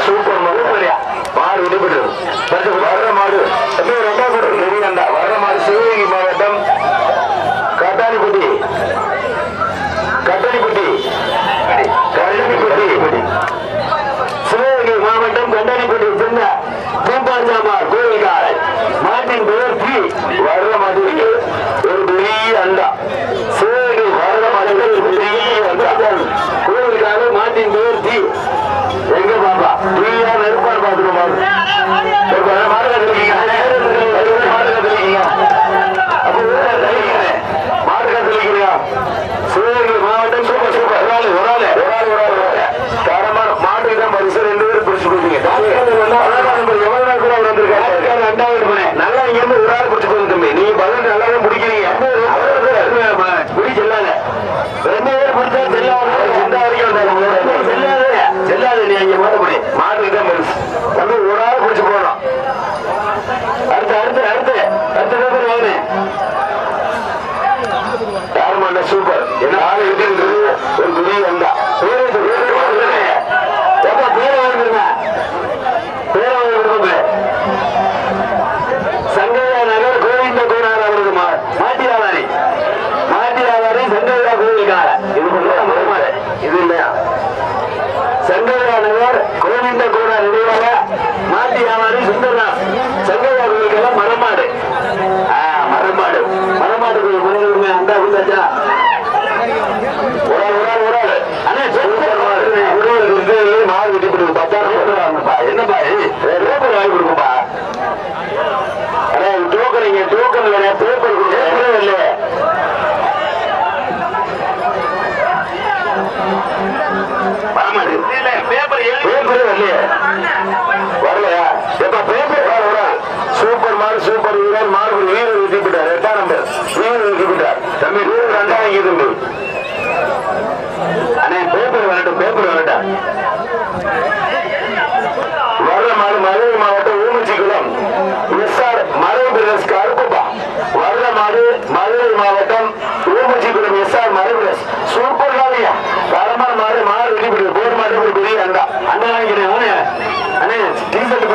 Super மாடு விடுபட்டு வர்ற மாடு வர்ற மாடு சிவகங்கை மாவட்டம் கட்டாணிப்பட்டி சிவகங்கை மாவட்டம் கட்டாணிப்பட்டி சின்ன பூம்பாஞ்சாமா கோயில்காரன் மாட்டின் பெயர் பி. வர்ற மாட்டுக்கு ஒரு பெரிய அண்டா. சிவகங்கை வர்ற மாட்டுக்கு ஒரு பெரிய அண்டா. கோயில்காரன் மாட்டின் பெயர் பி. எங்க பாப்பா நீயா நெருப்பாடு பாத்துக்கோமா சிவகங்கை மாவட்டம் சூப்பர் சூப்பர் ஒரு ஆளு தரமான மாட்டுக்கு தான் பரிசு 2 பேரும் பிடிச்சு கொடுத்தீங்க. எவ்வளவு நாள் கூட அவர் வந்திருக்காரு. 2வது மணி நல்லா இங்க இருந்து ஒரு ஆள் பிடிச்சு கொடுங்க தம்பி. நீங்க 11 நல்லா தான் பிடிக்கிறீங்க. பிடி செல்லாத 2 பேர் பிடிச்சா செல்லாது நீ அங்க மாட்ட முடியும். மாட்டுக்கு தான் பரிசு தம்பி ஒரு ஆள் பிடிச்சு போனோம். அடுத்த பேர் வாங்க யாருமாண்ட சூப்பர் என்ன ஆளு இருக்கிறது ஒரு பெரிய வந்தா சங்கையா நகர் கோவிந்த கோனார் அவரது மாட்டிராதாரி சங்கையா கோவில்கார இது இல்லையா சங்கையா நகர் கோவிந்த கோனார் நினைவாக மாட்டியாவாரி சுந்தரதாஸ் சங்கையா கோவில்கார மரமாடு அந்த குந்தாச்சா மாடு வெட்டி கொடுக்கு 10,000 என்னப்பா பேப்பர் வாங்கி கொடுக்கும்பா. டோக்கன் வேற பேப்பர் இல்ல வரலையா எப்ப பேப்பர் சூப்பர் மாடு சூப்பர் வீரர் மாடு வீரர் வெட்டி போட்டார் 8ஆம் நம்பர் வீரர் வெட்டி போட்டார் தம்பி வீரர் 2 வாங்கிட்டு அண்ணே பேப்பர் வரட்டும் வர்ற மாடு மதுரை மாவட்டம் ஊமச்சிக்குளம் எஸ்ஆர் மதுரை பிரதேஷ் கருப்புப்பா. வர்ற மாடு மதுரை மாவட்டம் ஊமச்சிக்குளம் எஸ்ஆர் மதுரை பிரதேஷ் சூப்பர் காலியா தரமான மாடு வெட்டி போட்டு போர் மாடு பெரிய அண்டா வாங்கிக்கிறேன் அண்ணே டீசல்